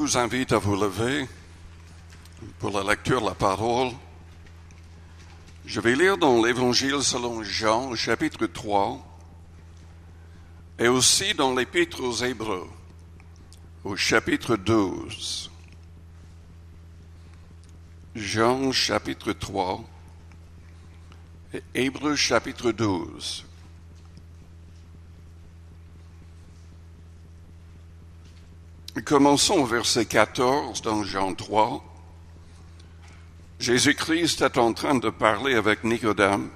vous invite à vous lever pour la lecture de la parole. Je vais lire dans l'Évangile selon Jean, chapitre 3, et aussi dans l'Épître aux Hébreux, au chapitre 12. Jean, chapitre 3, et Hébreux, chapitre 12. Commençons au verset 14 dans Jean 3. Jésus-Christ est en train de parler avec Nicodème.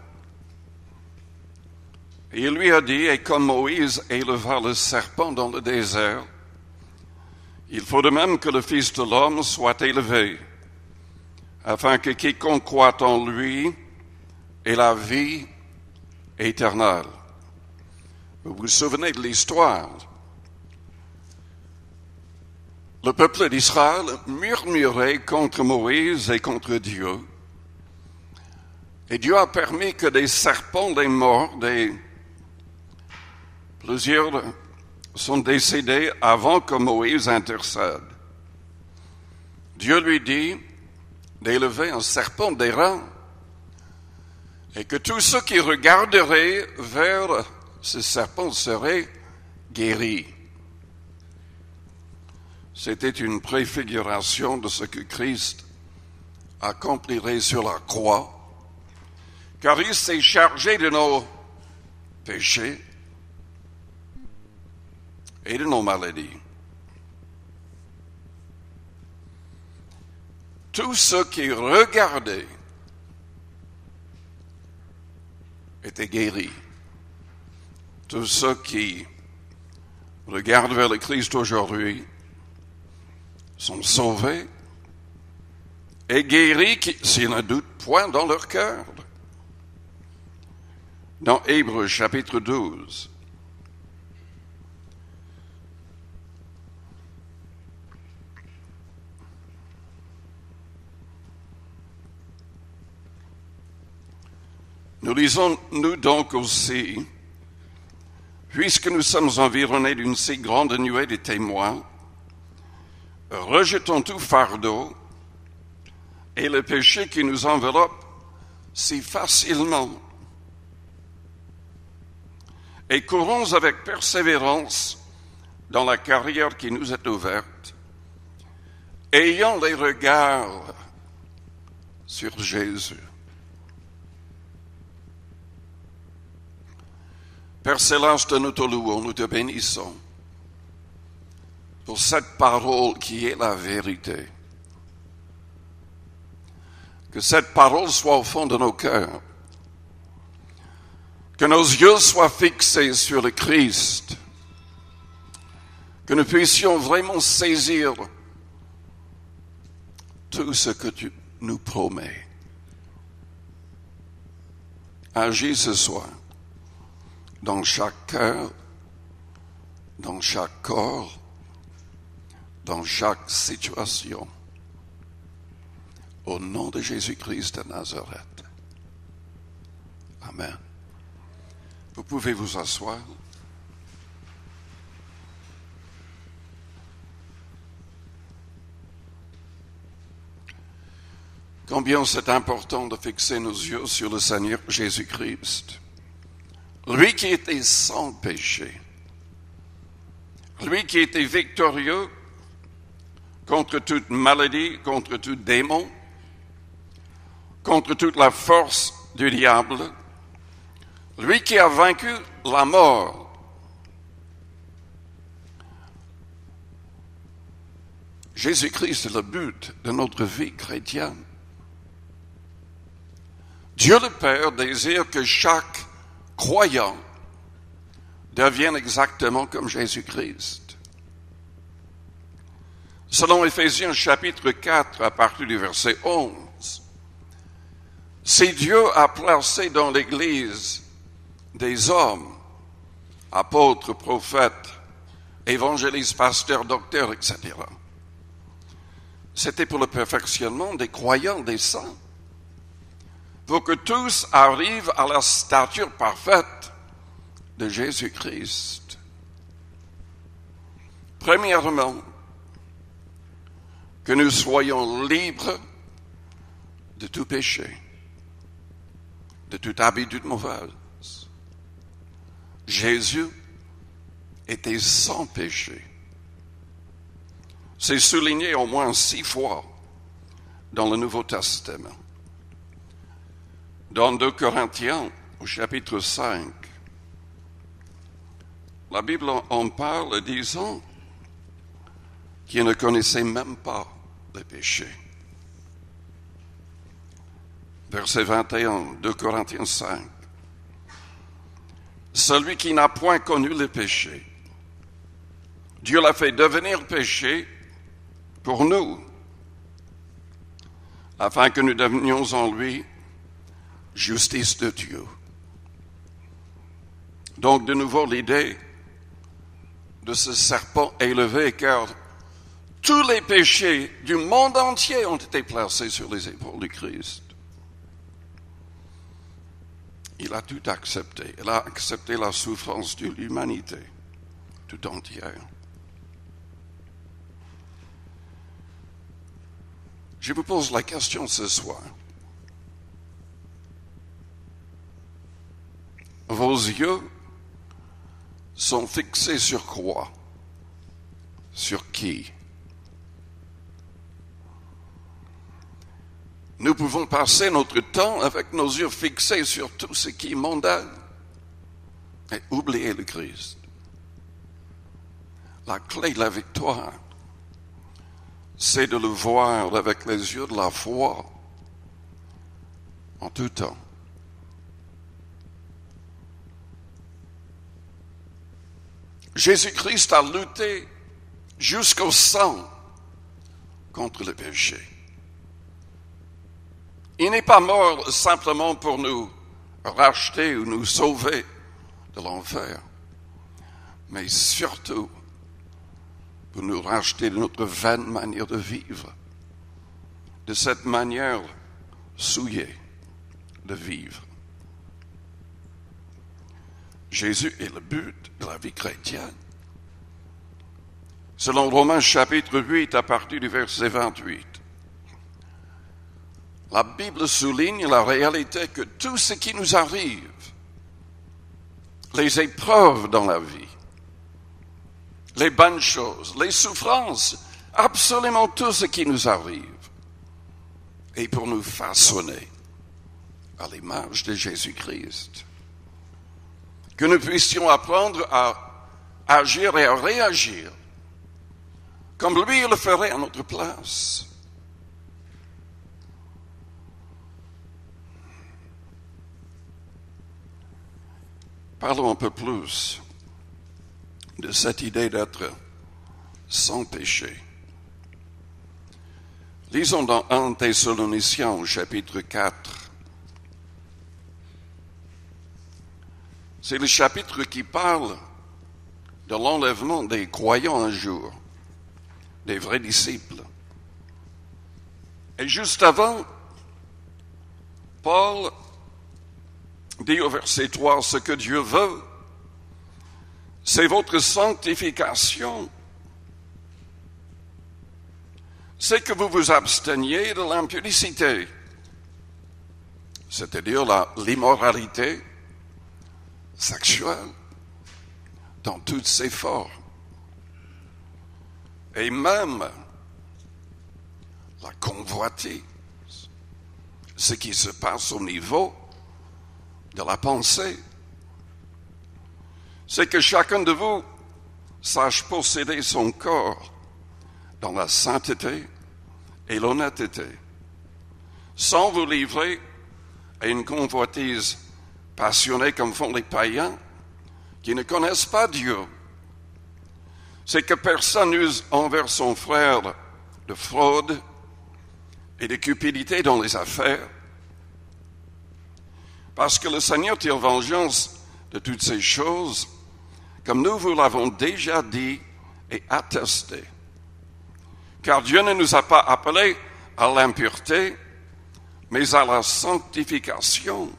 Et il lui a dit, et comme Moïse éleva le serpent dans le désert, il faut de même que le Fils de l'homme soit élevé, afin que quiconque croit en lui ait la vie éternelle. Vous vous souvenez de l'histoire? Le peuple d'Israël murmurait contre Moïse et contre Dieu. Et Dieu a permis que des serpents les mordent et plusieurs sont décédés avant que Moïse intercède. Dieu lui dit d'élever un serpent d'airain et que tous ceux qui regarderaient vers ce serpent seraient guéris. C'était une préfiguration de ce que Christ accomplirait sur la croix, car il s'est chargé de nos péchés et de nos maladies. Tous ceux qui regardaient étaient guéris. Tous ceux qui regardent vers le Christ aujourd'hui sont sauvés et guéris s'ils ne doutent point dans leur cœur. Dans Hébreux chapitre 12, nous lisons, nous donc aussi, puisque nous sommes environnés d'une si grande nuée de témoins, rejetons tout fardeau et le péché qui nous enveloppe si facilement et courons avec persévérance dans la carrière qui nous est ouverte, ayant les regards sur Jésus. Père Céleste, nous te louons, nous te bénissons pour cette parole qui est la vérité. Que cette parole soit au fond de nos cœurs. Que nos yeux soient fixés sur le Christ. Que nous puissions vraiment saisir tout ce que tu nous promets. Agis ce soir dans chaque cœur, dans chaque corps, dans chaque situation, au nom de Jésus-Christ de Nazareth. Amen. Vous pouvez vous asseoir. Combien c'est important de fixer nos yeux sur le Seigneur Jésus-Christ, lui qui était sans péché, lui qui était victorieux contre toute maladie, contre tout démon, contre toute la force du diable, lui qui a vaincu la mort. Jésus-Christ est le but de notre vie chrétienne. Dieu le Père désire que chaque croyant devienne exactement comme Jésus-Christ. Selon Éphésiens chapitre 4, à partir du verset 11, si Dieu a placé dans l'Église des hommes, apôtres, prophètes, évangélistes, pasteurs, docteurs, etc., c'était pour le perfectionnement des croyants, des saints, pour que tous arrivent à la stature parfaite de Jésus-Christ. Premièrement, que nous soyons libres de tout péché, de toute habitude mauvaise. Jésus était sans péché. C'est souligné au moins 6 fois dans le Nouveau Testament. Dans 2 Corinthiens, au chapitre 5, la Bible en parle disant qu'il ne connaissait même pas le péché. Verset 21, 2 Corinthiens 5. Celui qui n'a point connu le péché, Dieu l'a fait devenir péché pour nous, afin que nous devenions en lui justice de Dieu. Donc, de nouveau, l'idée de ce serpent élevé, car tous les péchés du monde entier ont été placés sur les épaules du Christ. Il a tout accepté. Il a accepté la souffrance de l'humanité tout entière. Je vous pose la question ce soir. Vos yeux sont fixés sur quoi? Sur qui? Nous pouvons passer notre temps avec nos yeux fixés sur tout ce qui est mondain et oublier le Christ. La clé de la victoire, c'est de le voir avec les yeux de la foi en tout temps. Jésus-Christ a lutté jusqu'au sang contre le péché. Il n'est pas mort simplement pour nous racheter ou nous sauver de l'enfer, mais surtout pour nous racheter de notre vaine manière de vivre, de cette manière souillée de vivre. Jésus est le but de la vie chrétienne. Selon Romains chapitre 8, à partir du verset 28, la Bible souligne la réalité que tout ce qui nous arrive, les épreuves dans la vie, les bonnes choses, les souffrances, absolument tout ce qui nous arrive, est pour nous façonner à l'image de Jésus-Christ. Que nous puissions apprendre à agir et à réagir comme lui le ferait à notre place. Parlons un peu plus de cette idée d'être sans péché. Lisons dans 1 Thessaloniciens au chapitre 4. C'est le chapitre qui parle de l'enlèvement des croyants un jour, des vrais disciples. Et juste avant, Paul dit au verset 3, ce que Dieu veut, c'est votre sanctification. C'est que vous vous absteniez de l'impudicité, c'est-à-dire l'immoralité sexuelle dans toutes ses formes. Et même la convoitise, ce qui se passe au niveau de la pensée. C'est que chacun de vous sache posséder son corps dans la sainteté et l'honnêteté, sans vous livrer à une convoitise passionnée comme font les païens qui ne connaissent pas Dieu. C'est que personne n'use envers son frère de fraude et de cupidité dans les affaires, parce que le Seigneur tire vengeance de toutes ces choses, comme nous vous l'avons déjà dit et attesté. Car Dieu ne nous a pas appelés à l'impureté, mais à la sanctification.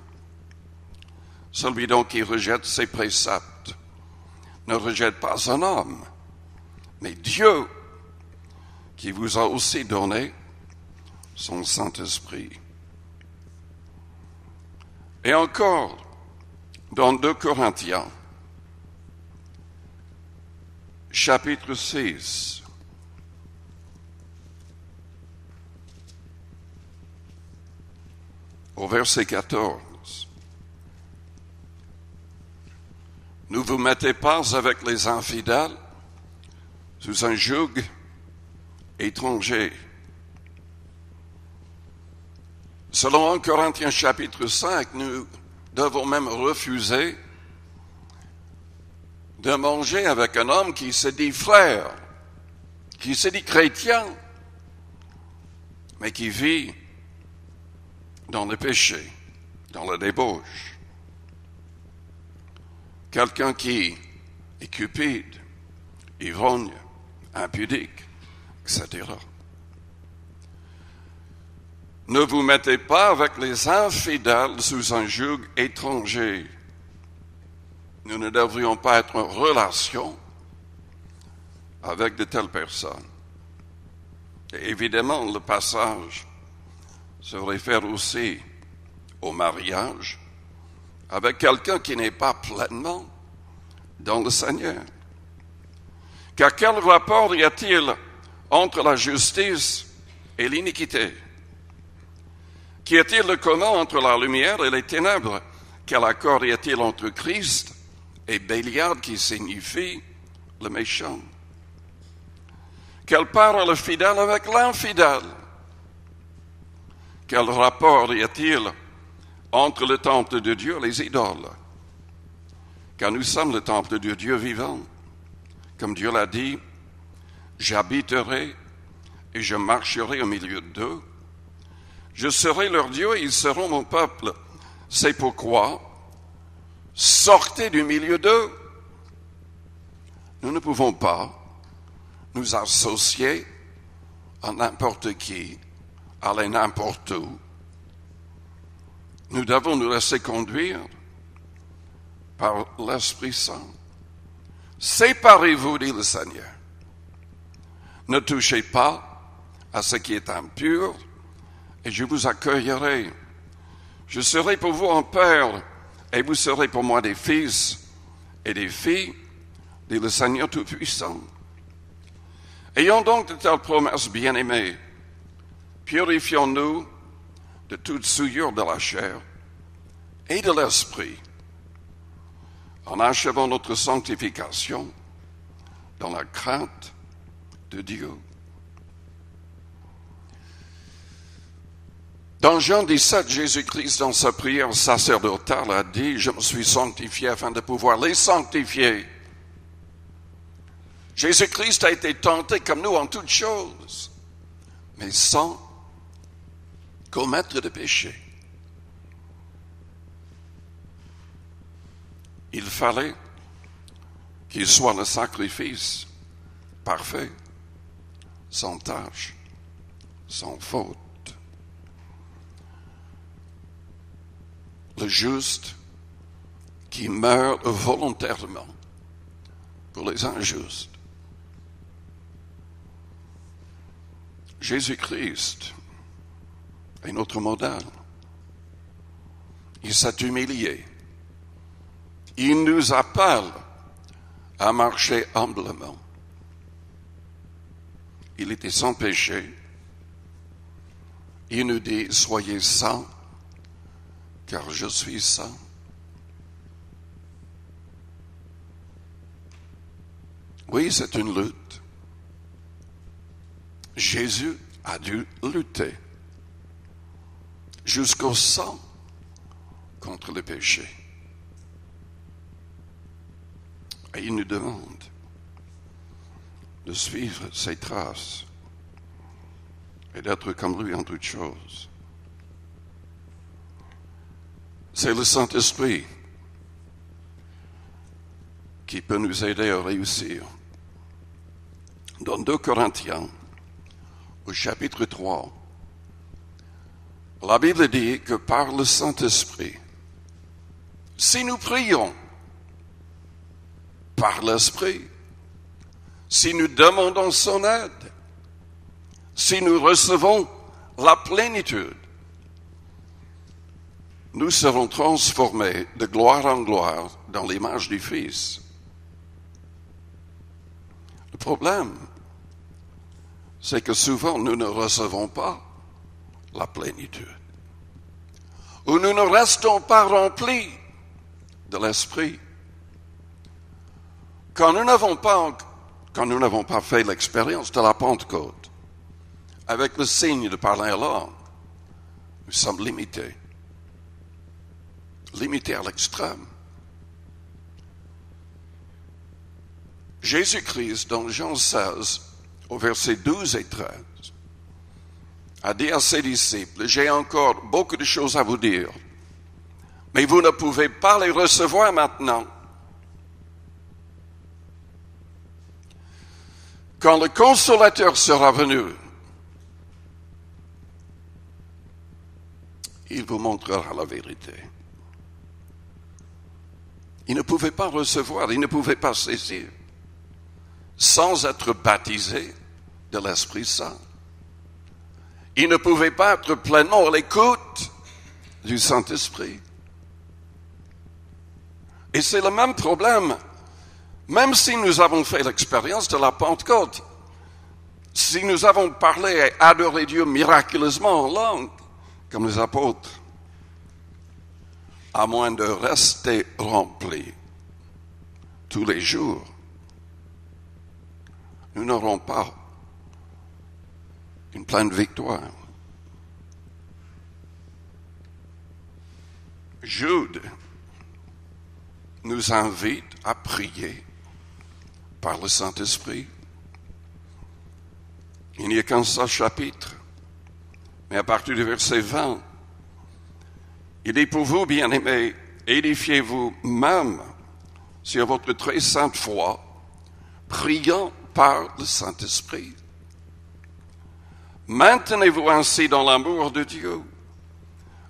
Celui donc qui rejette ses préceptes ne rejette pas un homme, mais Dieu, qui vous a aussi donné son Saint-Esprit. Et encore, dans 2 Corinthiens, chapitre 6, au verset 14, « Ne vous mettez pas avec les infidèles sous un joug étranger. » Selon 1 Corinthiens chapitre 5, nous devons même refuser de manger avec un homme qui se dit frère, qui se dit chrétien, mais qui vit dans le péché, dans la débauche. Quelqu'un qui est cupide, ivrogne, impudique, etc. Ne vous mettez pas avec les infidèles sous un joug étranger. Nous ne devrions pas être en relation avec de telles personnes. Et évidemment, le passage se réfère aussi au mariage avec quelqu'un qui n'est pas pleinement dans le Seigneur. Car quel rapport y a-t-il entre la justice et l'iniquité? Qu'y a-t-il de commun entre la lumière et les ténèbres? Quel accord y a-t-il entre Christ et Béliard, qui signifie le méchant? Quelle part a le fidèle avec l'infidèle? Quel rapport y a-t-il entre le temple de Dieu et les idoles? Car nous sommes le temple de Dieu vivant. Comme Dieu l'a dit, j'habiterai et je marcherai au milieu d'eux. Je serai leur Dieu et ils seront mon peuple. C'est pourquoi, sortez du milieu d'eux. Nous ne pouvons pas nous associer à n'importe qui, aller n'importe où. Nous devons nous laisser conduire par l'Esprit Saint. Séparez-vous, dit le Seigneur. Ne touchez pas à ce qui est impur, et je vous accueillerai. Je serai pour vous un père, et vous serez pour moi des fils et des filles, dit le Seigneur Tout-Puissant. Ayons donc de telles promesses, bien-aimés. Purifions-nous de toute souillure de la chair et de l'esprit, en achevant notre sanctification dans la crainte de Dieu. Dans Jean 17, Jésus-Christ, dans sa prière sacerdotale, a dit « Je me suis sanctifié afin de pouvoir les sanctifier ». Jésus-Christ a été tenté comme nous en toutes choses, mais sans commettre de péché. Il fallait qu'il soit le sacrifice parfait, sans tache, sans faute. Le juste qui meurt volontairement pour les injustes. Jésus-Christ est notre modèle. Il s'est humilié. Il nous appelle à marcher humblement. Il était sans péché. Il nous dit, soyez saints, car je suis saint. Oui, c'est une lutte. Jésus a dû lutter jusqu'au sang contre le péché. Et il nous demande de suivre ses traces et d'être comme lui en toutes choses. C'est le Saint-Esprit qui peut nous aider à réussir. Dans 2 Corinthiens, au chapitre 3, la Bible dit que par le Saint-Esprit, si nous prions par l'Esprit, si nous demandons son aide, si nous recevons la plénitude, nous serons transformés de gloire en gloire dans l'image du Fils. Le problème, c'est que souvent nous ne recevons pas la plénitude. Ou nous ne restons pas remplis de l'Esprit. Quand nous n'avons pas fait l'expérience de la Pentecôte, avec le signe de parler en langue, nous sommes limités. Limités à l'extrême. Jésus-Christ, dans Jean 16, au verset 12 et 13, a dit à ses disciples, j'ai encore beaucoup de choses à vous dire, mais vous ne pouvez pas les recevoir maintenant. Quand le Consolateur sera venu, il vous montrera la vérité. Il ne pouvait pas recevoir, il ne pouvait pas saisir, sans être baptisé de l'Esprit Saint. Il ne pouvait pas être pleinement à l'écoute du Saint-Esprit. Et c'est le même problème, même si nous avons fait l'expérience de la Pentecôte, si nous avons parlé et adoré Dieu miraculeusement en langue, comme les apôtres, à moins de rester remplis tous les jours, nous n'aurons pas une pleine victoire. Jude nous invite à prier par le Saint-Esprit. Il n'y a qu'un seul chapitre, mais à partir du verset 20, il dit pour vous, bien-aimés, édifiez-vous même sur votre très sainte foi, priant par le Saint-Esprit. Maintenez-vous ainsi dans l'amour de Dieu,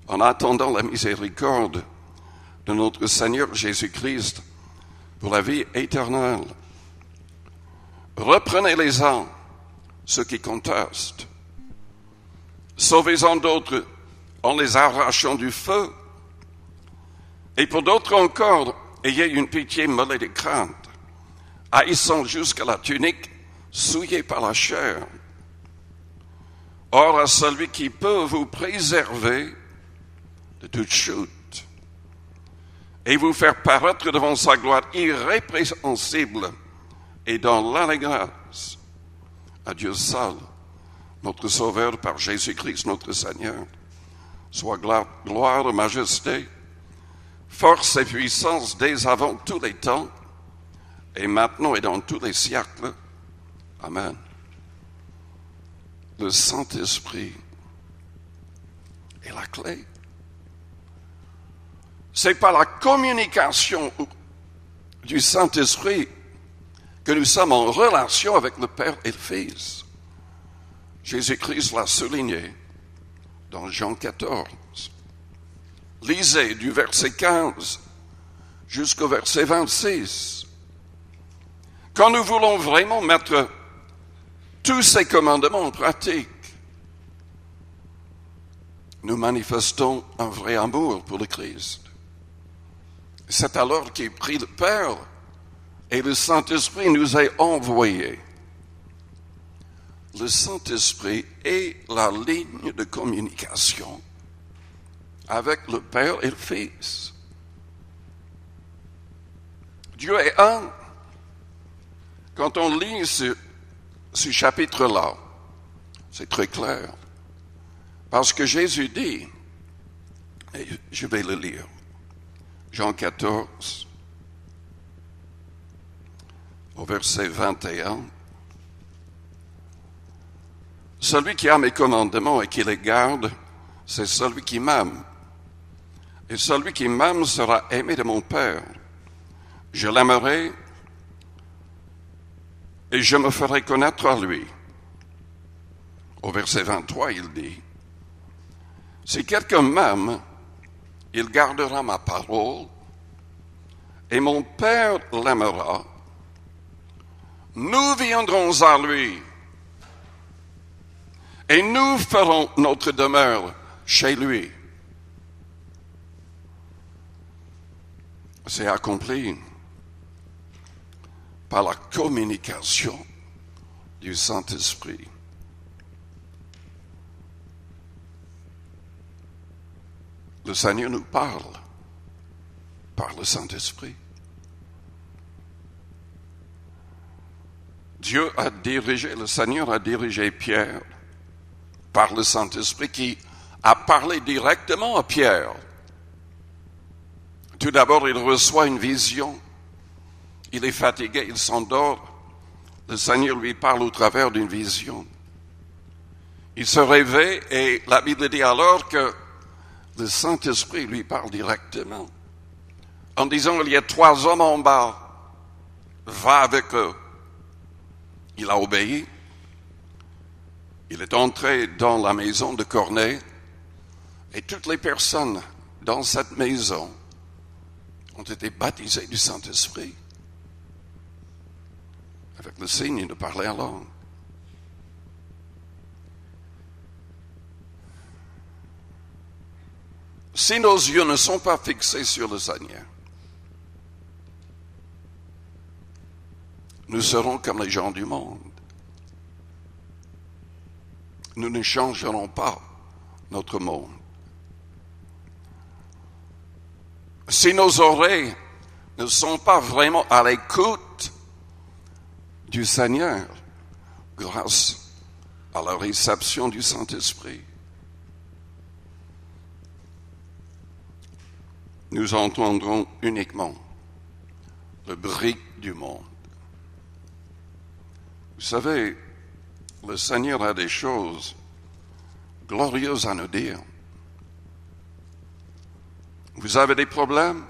en attendant la miséricorde de notre Seigneur Jésus-Christ pour la vie éternelle. Reprenez les uns, ceux qui contestent. Sauvez-en d'autres en les arrachant du feu. Et pour d'autres encore, ayez une pitié mêlée de crainte, haïssant jusqu'à la tunique souillée par la chair. Or, à celui qui peut vous préserver de toute chute et vous faire paraître devant sa gloire irrépréhensible et dans l'allégresse, à Dieu seul, notre Sauveur par Jésus-Christ notre Seigneur, soit gloire, majesté, force et puissance dès avant tous les temps, et maintenant et dans tous les siècles. Amen. Le Saint-Esprit est la clé. C'est par la communication du Saint-Esprit que nous sommes en relation avec le Père et le Fils. Jésus-Christ l'a souligné dans Jean 14. Lisez du verset 15 jusqu'au verset 26. Quand nous voulons vraiment mettre tous ces commandements en pratique, nous manifestons un vrai amour pour le Christ. C'est alors qu'il prie le Père et le Saint-Esprit nous est envoyé. Le Saint-Esprit est la ligne de communication avec le Père et le Fils. Dieu est un. Quand on lit ce chapitre-là, c'est très clair. Parce que Jésus dit, et je vais le lire, Jean 14, au verset 21, « Celui qui a mes commandements et qui les garde, c'est celui qui m'aime. Et celui qui m'aime sera aimé de mon Père. Je l'aimerai et je me ferai connaître à lui. » Au verset 23, il dit, « Si quelqu'un m'aime, il gardera ma parole, et mon Père l'aimera. Nous viendrons à lui, Et nous ferons notre demeure chez lui. C'est accompli par la communication du Saint-Esprit. Le Seigneur nous parle par le Saint-Esprit. Le Seigneur a dirigé Pierre par le Saint-Esprit qui a parlé directement à Pierre. Tout d'abord, il reçoit une vision. Il est fatigué, il s'endort. Le Seigneur lui parle au travers d'une vision. Il se réveille et la Bible dit alors que le Saint-Esprit lui parle directement. En disant, il y a 3 hommes en bas, va avec eux. Il a obéi. Il est entré dans la maison de Corneille et toutes les personnes dans cette maison ont été baptisées du Saint-Esprit avec le signe de parler en langue. Si nos yeux ne sont pas fixés sur le Seigneur, nous serons comme les gens du monde. Nous ne changerons pas notre monde. Si nos oreilles ne sont pas vraiment à l'écoute du Seigneur, grâce à la réception du Saint-Esprit, nous entendrons uniquement le bruit du monde. Vous savez, le Seigneur a des choses glorieuses à nous dire. Vous avez des problèmes?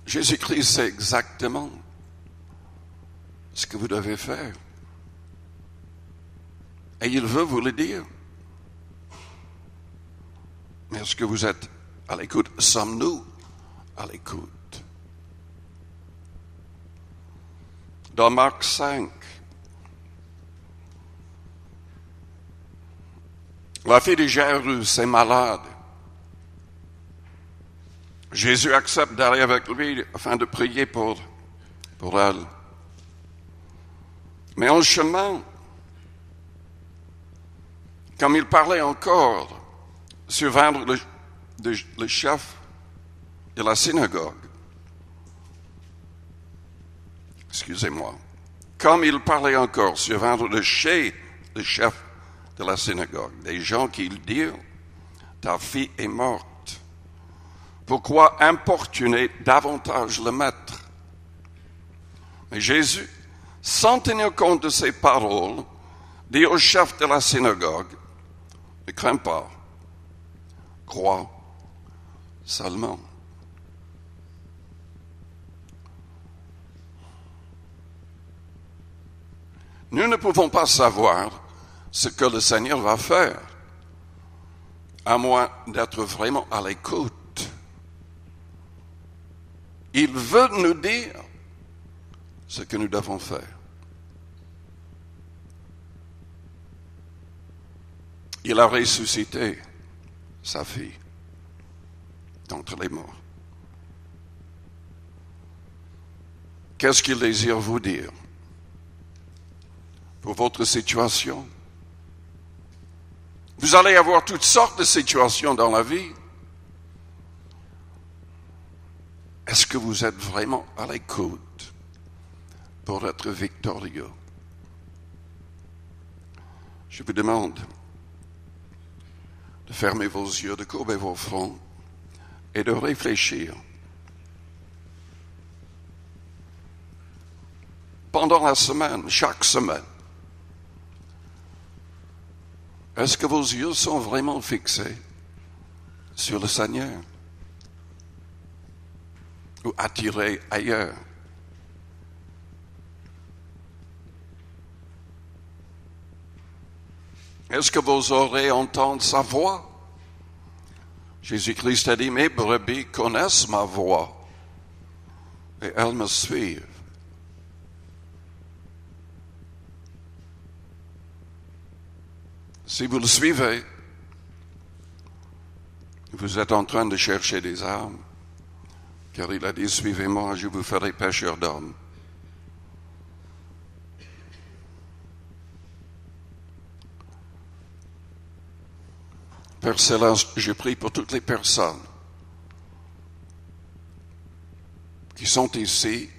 Jésus-Christ sait exactement ce que vous devez faire. Et il veut vous le dire. Mais est-ce que vous êtes à l'écoute? Sommes-nous à l'écoute? Dans Marc 5, la fille de Jairus est malade. Jésus accepte d'aller avec lui afin de prier pour elle. Mais en chemin, comme il parlait encore, survint le chef de la synagogue. Excusez-moi. Comme il parlait encore, survint de chez le chef de la synagogue des gens qui dirent, ta fille est morte. Pourquoi importuner davantage le maître? Mais Jésus, sans tenir compte de ces paroles, dit au chef de la synagogue, ne crains pas, crois seulement. Nous ne pouvons pas savoir ce que le Seigneur va faire, à moins d'être vraiment à l'écoute. Il veut nous dire ce que nous devons faire. Il a ressuscité sa fille d'entre les morts. Qu'est-ce qu'il désire vous dire pour votre situation? Vous allez avoir toutes sortes de situations dans la vie. Est-ce que vous êtes vraiment à l'écoute pour être victorieux? Je vous demande de fermer vos yeux, de courber vos fronts et de réfléchir. Pendant la semaine, chaque semaine, est-ce que vos yeux sont vraiment fixés sur le Seigneur ou attirés ailleurs? Est-ce que vos oreilles entendent sa voix? Jésus-Christ a dit, mes brebis connaissent ma voix et elles me suivent. Si vous le suivez, vous êtes en train de chercher des âmes, car il a dit, suivez-moi, je vous ferai pêcheurs d'hommes. Père Céleste, je prie pour toutes les personnes qui sont ici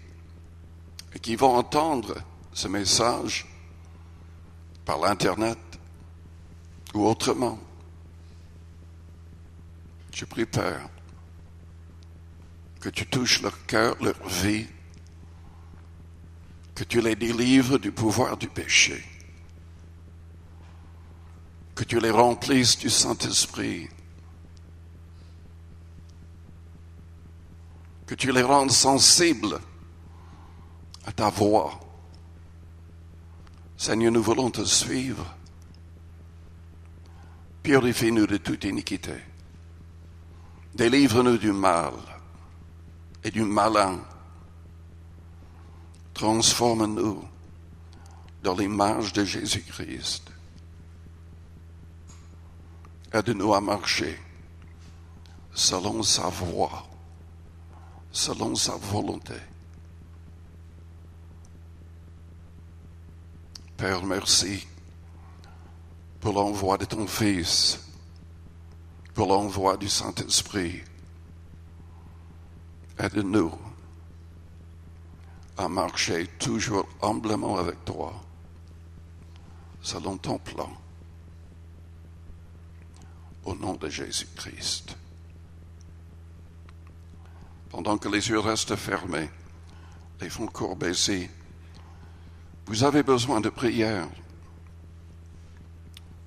et qui vont entendre ce message par l'Internet ou autrement. Je prie, Père, que tu touches leur cœur, leur vie, que tu les délivres du pouvoir du péché, que tu les remplisses du Saint-Esprit, que tu les rendes sensibles à ta voix. Seigneur, nous voulons te suivre. Purifie-nous de toute iniquité. Délivre-nous du mal et du malin. Transforme-nous dans l'image de Jésus-Christ. Aide-nous à marcher selon sa voie, selon sa volonté. Père, merci pour l'envoi de ton Fils, pour l'envoi du Saint-Esprit. Aide-nous à marcher toujours humblement avec toi, selon ton plan. Au nom de Jésus-Christ. Pendant que les yeux restent fermés, les fronts courbés ici, vous avez besoin de prière.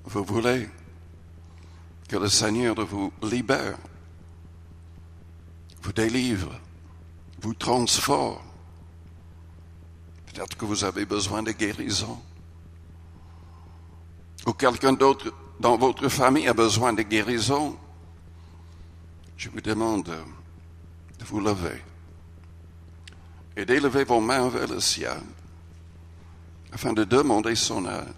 Vous voulez que le Seigneur vous libère, vous délivre, vous transforme. Peut-être que vous avez besoin de guérison. Ou quelqu'un d'autre dans votre famille a besoin de guérison. Je vous demande de vous lever et d'élever vos mains vers le ciel afin de demander son aide.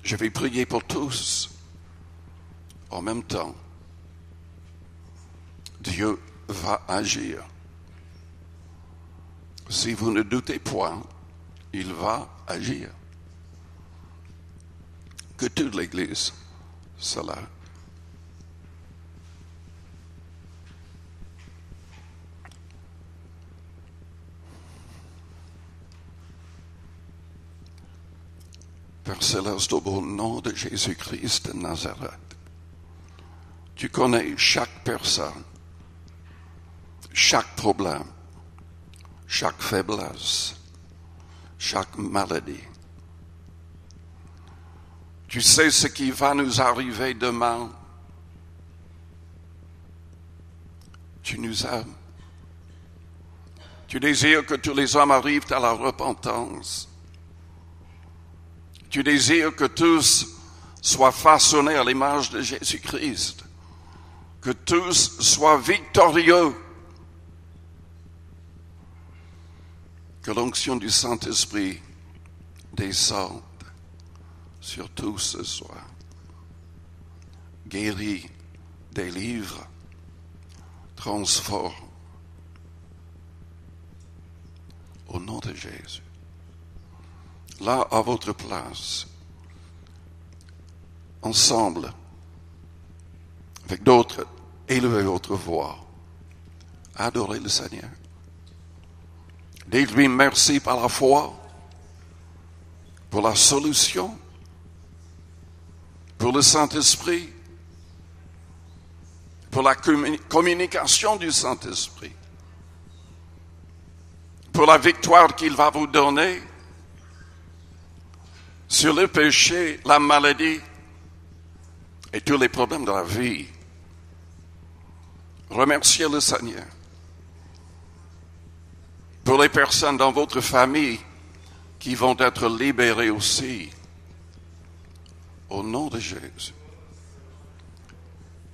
Je vais prier pour tous en même temps. Dieu va agir. Si vous ne doutez point, il va agir. Que toute l'Église se lève. Père Céleste, au bon nom de Jésus-Christ de Nazareth, tu connais chaque personne, chaque problème, chaque faiblesse, chaque maladie. Tu sais ce qui va nous arriver demain. Tu nous aimes. Tu désires que tous les hommes arrivent à la repentance. Tu désires que tous soient façonnés à l'image de Jésus-Christ. Que tous soient victorieux. Que l'onction du Saint-Esprit descende sur tous ce soir. Guéris, délivre, transforme. Au nom de Jésus. Là, à votre place, ensemble, avec d'autres, élevez votre voix. Adorez le Seigneur. Dites-lui merci par la foi, pour la solution, pour le Saint-Esprit, pour la communication du Saint-Esprit, pour la victoire qu'il va vous donner sur le péché, la maladie et tous les problèmes de la vie. Remerciez le Seigneur. Pour les personnes dans votre famille qui vont être libérées aussi. Au nom de Jésus.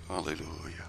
Alléluia.